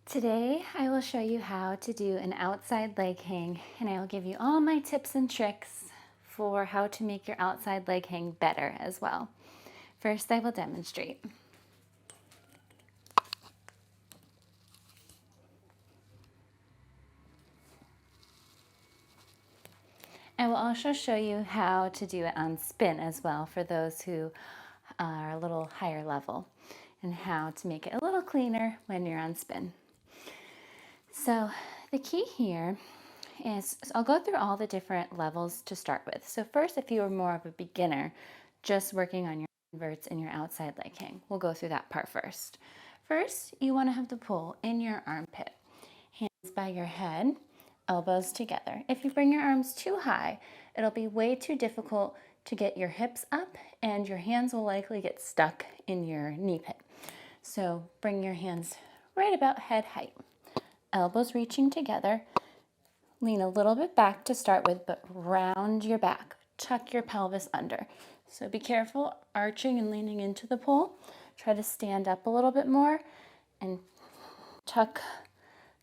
Today I will show you how to do an outside leg hang, and I will give you all my tips and tricks for how to make your outside leg hang better as well. First I will demonstrate. I will also show you how to do it on spin as well for those who are a little higher level, and how to make it a little cleaner when you're on spin. So the key here is, I'll go through all the different levels to start with. So first, if you are more of a beginner, just working on your inverts and your outside leg hang, we'll go through that part first. First, you want to have the pull in your armpit. Hands by your head, elbows together. If you bring your arms too high, it'll be way too difficult to get your hips up, and your hands will likely get stuck in your knee pit. So bring your hands right about head height. Elbows reaching together. Lean a little bit back to start with, but round your back. Tuck your pelvis under. So be careful arching and leaning into the pull. Try to stand up a little bit more and tuck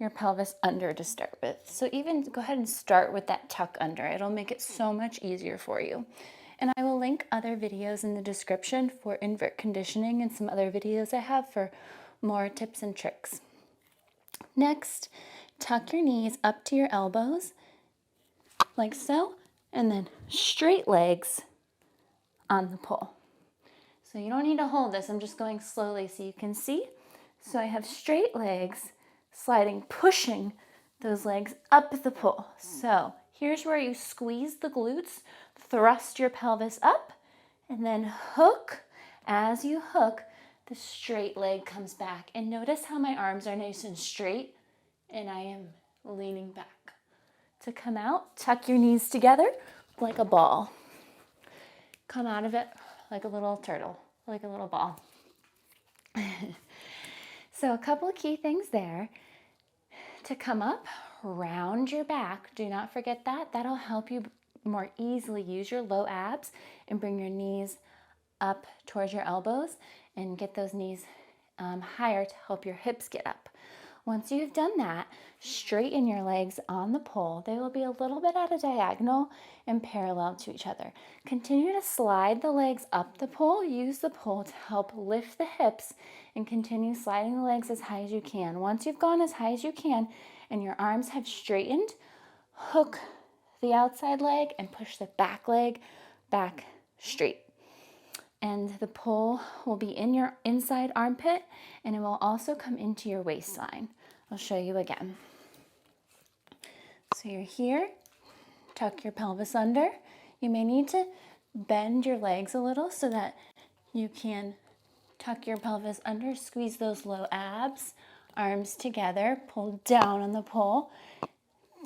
your pelvis under to start with. So even go ahead and start with that tuck under. It'll make it so much easier for you. And I will link other videos in the description for invert conditioning and some other videos I have for more tips and tricks. Next, tuck your knees up to your elbows, like so, and then straight legs on the pull. So you don't need to hold this, I'm just going slowly so you can see. So I have straight legs, sliding, pushing those legs up the pull. So here's where you squeeze the glutes, thrust your pelvis up, and then hook. As you hook, the straight leg comes back. And notice how my arms are nice and straight, and I am leaning back. To come out, tuck your knees together like a ball. Come out of it like a little turtle, like a little ball. So a couple of key things there. To come up, round your back. Do not forget that. That'll help you more easily use your low abs and bring your knees up towards your elbows and get those knees higher to help your hips get up. Once you've done that, straighten your legs on the pole. They will be a little bit at a diagonal and parallel to each other. Continue to slide the legs up the pole. Use the pole to help lift the hips, and continue sliding the legs as high as you can. Once you've gone as high as you can and your arms have straightened, hook the outside leg and push the back leg back straight. And the pull will be in your inside armpit, and it will also come into your waistline. I'll show you again. So you're here, tuck your pelvis under. You may need to bend your legs a little so that you can tuck your pelvis under, squeeze those low abs, arms together, pull down on the pull.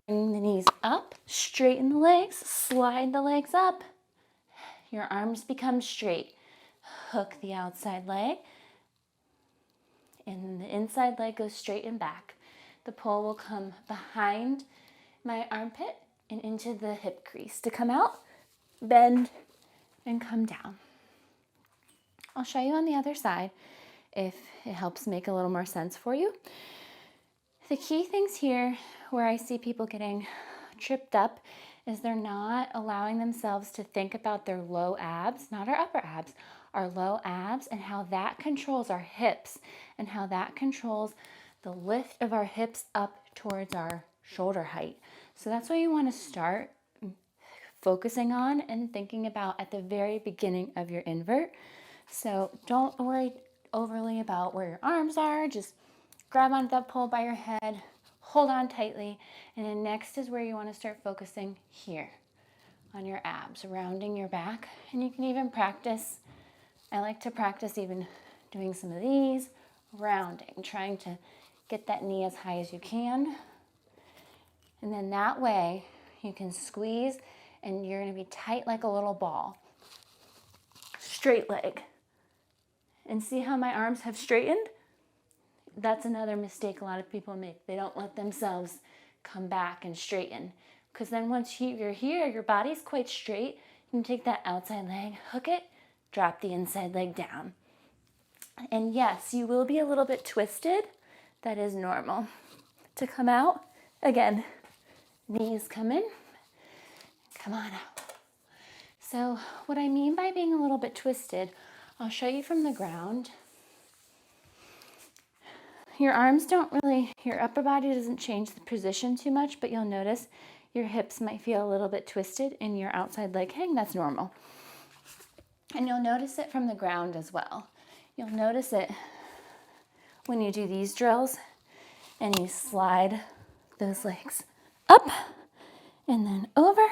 Bring the knees up, straighten the legs, slide the legs up. Your arms become straight. Hook the outside leg, and the inside leg goes straight and back. The pull will come behind my armpit and into the hip crease. To come out, bend, and come down. I'll show you on the other side if it helps make a little more sense for you. The key things here where I see people getting tripped up is they're not allowing themselves to think about their low abs, not our upper abs, our low abs, and how that controls our hips and how that controls the lift of our hips up towards our shoulder height. So that's what you want to start focusing on and thinking about at the very beginning of your invert. So don't worry overly about where your arms are. Just grab onto that pole by your head, hold on tightly, and then next is where you want to start focusing here on your abs, rounding your back. And you can even practice, I like to practice even doing some of these, rounding, trying to get that knee as high as you can. And then that way you can squeeze and you're going to be tight like a little ball. Straight leg. And see how my arms have straightened? That's another mistake a lot of people make. They don't let themselves come back and straighten. Because then once you're here, your body's quite straight. You can take that outside leg, hook it, drop the inside leg down. And yes, you will be a little bit twisted. that is normal. To come out, again, knees come in, come on out. So what I mean by being a little bit twisted, I'll show you from the ground. Your arms don't really, your upper body doesn't change the position too much, but you'll notice your hips might feel a little bit twisted in your outside leg hang. That's normal. And you'll notice it from the ground as well. You'll notice it when you do these drills and you slide those legs up and then over.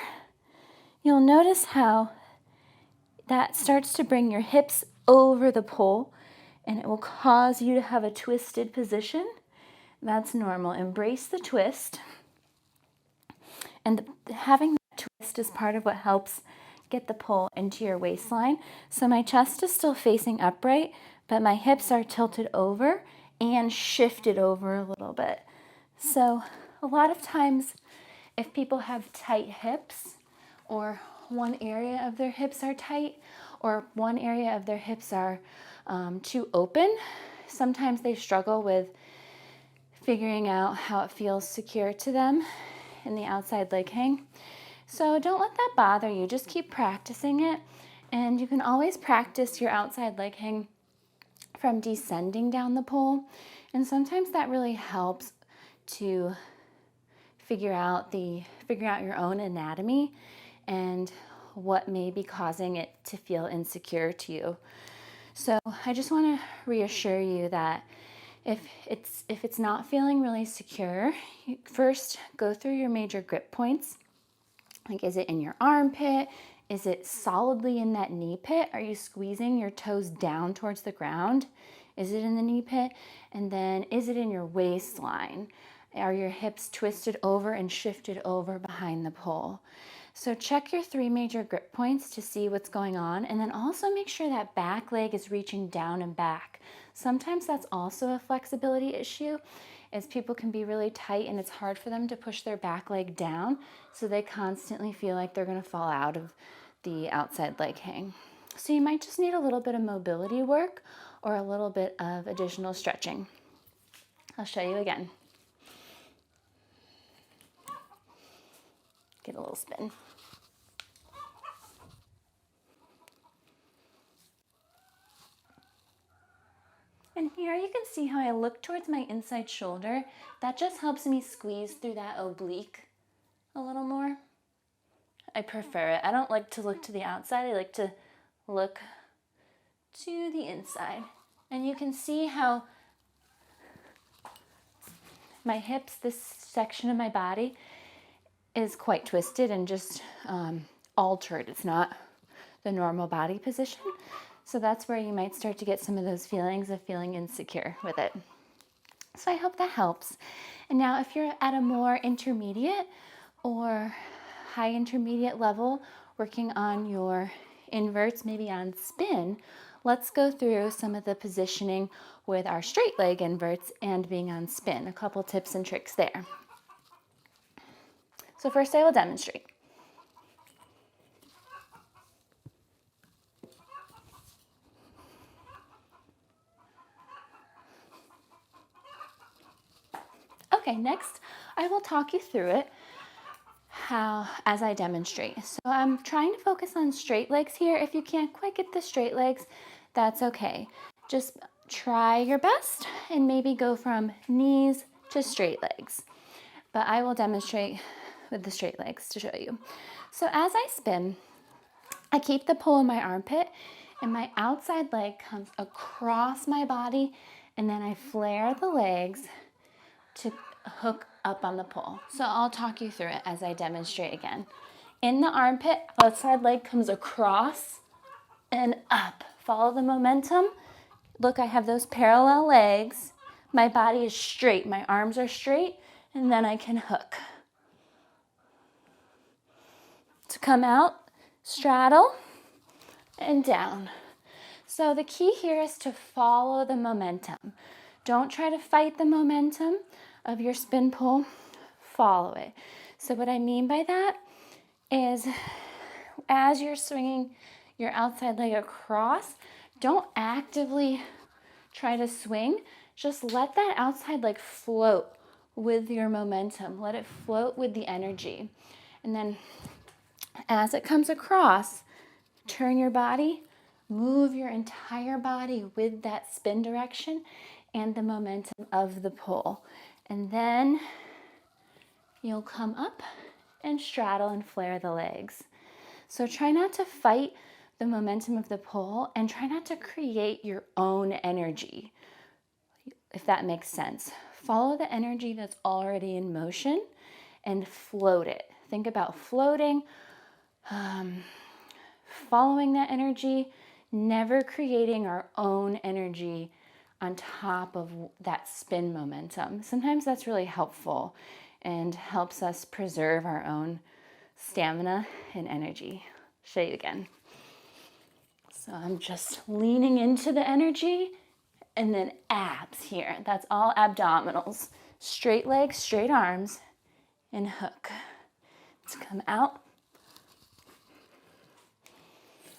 You'll notice how that starts to bring your hips over the pole, and it will cause you to have a twisted position. That's normal. Embrace the twist. And having that twist is part of what helps get the pull into your waistline. So my chest is still facing upright, but my hips are tilted over and shifted over a little bit. So a lot of times if people have tight hips, or one area of their hips are tight, or one area of their hips are too open, sometimes they struggle with figuring out how it feels secure to them in the outside leg hang. So don't let that bother you. Just keep practicing it. And you can always practice your outside leg hang from descending down the pole. And sometimes that really helps to figure out your own anatomy and what may be causing it to feel insecure to you. So I just want to reassure you that if it's not feeling really secure, first go through your major grip points. Like, is it in your armpit? Is it solidly in that knee pit? Are you squeezing your toes down towards the ground? Is it in the knee pit? And then is it in your waistline? Are your hips twisted over and shifted over behind the pole? So check your 3 major grip points to see what's going on, and then also make sure that back leg is reaching down and back. Sometimes that's also a flexibility issue, as people can be really tight and it's hard for them to push their back leg down, so they constantly feel like they're going to fall out of the outside leg hang. So you might just need a little bit of mobility work or a little bit of additional stretching. I'll show you again. Get a little spin. And here you can see how I look towards my inside shoulder. That just helps me squeeze through that oblique a little more. I prefer it. I don't like to look to the outside. I like to look to the inside. And you can see how my hips, this section of my body, is quite twisted and just altered. It's not the normal body position. So that's where you might start to get some of those feelings of feeling insecure with it. So I hope that helps. And now if you're at a more intermediate or high intermediate level, working on your inverts, maybe on spin, let's go through some of the positioning with our straight leg inverts and being on spin. A couple tips and tricks there. So first I will demonstrate. Okay, next I will talk you through it as I demonstrate. So I'm trying to focus on straight legs here. If you can't quite get the straight legs, that's okay. Just try your best and maybe go from knees to straight legs. But I will demonstrate with the straight legs to show you. So as I spin, I keep the pull in my armpit and my outside leg comes across my body, and then I flare the legs to hook up on the pole. So I'll talk you through it as I demonstrate again. In the armpit, outside leg comes across and up. Follow the momentum. Look, I have those parallel legs. My body is straight. My arms are straight, and then I can hook. To come out, straddle, and down. So the key here is to follow the momentum. Don't try to fight the momentum of your spin pull. Follow it. So what I mean by that is, as you're swinging your outside leg across, don't actively try to swing. just let that outside leg float with your momentum. Let it float with the energy. And then as it comes across, turn your body, move your entire body with that spin direction and the momentum of the pull. And then you'll come up and straddle and flare the legs. So try not to fight the momentum of the pull and try not to create your own energy, if that makes sense. Follow the energy that's already in motion and float it. Think about floating, following that energy, never creating our own energy on top of that spin momentum. Sometimes that's really helpful and helps us preserve our own stamina and energy. Show you again. So I'm just leaning into the energy and then abs here. That's all abdominals. Straight legs, straight arms, and hook. Let's come out.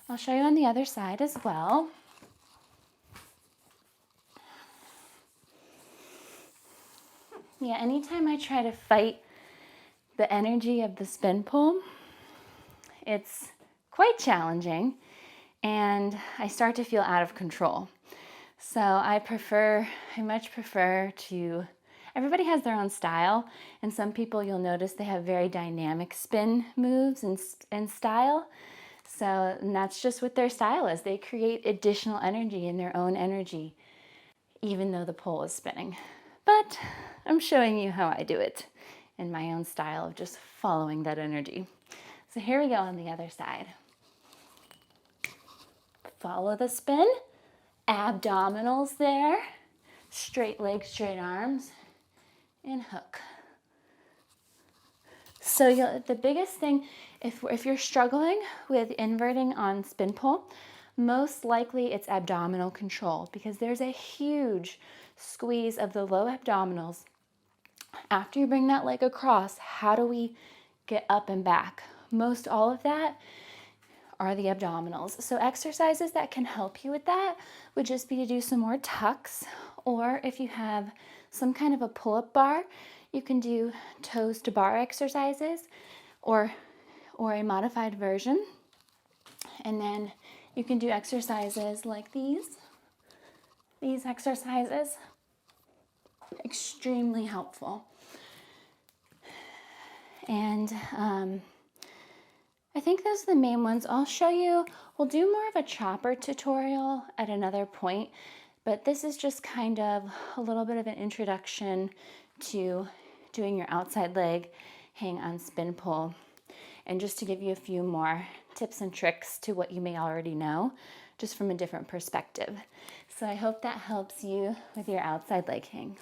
I'll show you on the other side as well. Yeah, anytime I try to fight the energy of the spin pull, it's quite challenging and I start to feel out of control. So I much prefer to, everybody has their own style, and some people you'll notice they have very dynamic spin moves and style. And that's just what their style is. They create additional energy in their own energy, even though the pole is spinning. But I'm showing you how I do it in my own style of just following that energy. So here we go on the other side. Follow the spin, abdominals there, straight legs, straight arms, and hook. So the biggest thing, if you're struggling with inverting on spin pull, most likely it's abdominal control because there's a huge squeeze of the low abdominals. After you bring that leg across, how do we get up and back? Most all of that are the abdominals. So exercises that can help you with that would just be to do some more tucks, or if you have some kind of a pull-up bar, you can do toes to bar exercises or a modified version. And then you can do exercises like these exercises, extremely helpful. And I think those are the main ones. I'll show you, we'll do more of a chopper tutorial at another point, but this is just kind of a little bit of an introduction to doing your outside leg hang on spin pull, and just to give you a few more tips and tricks to what you may already know, just from a different perspective. So I hope that helps you with your outside leg hang.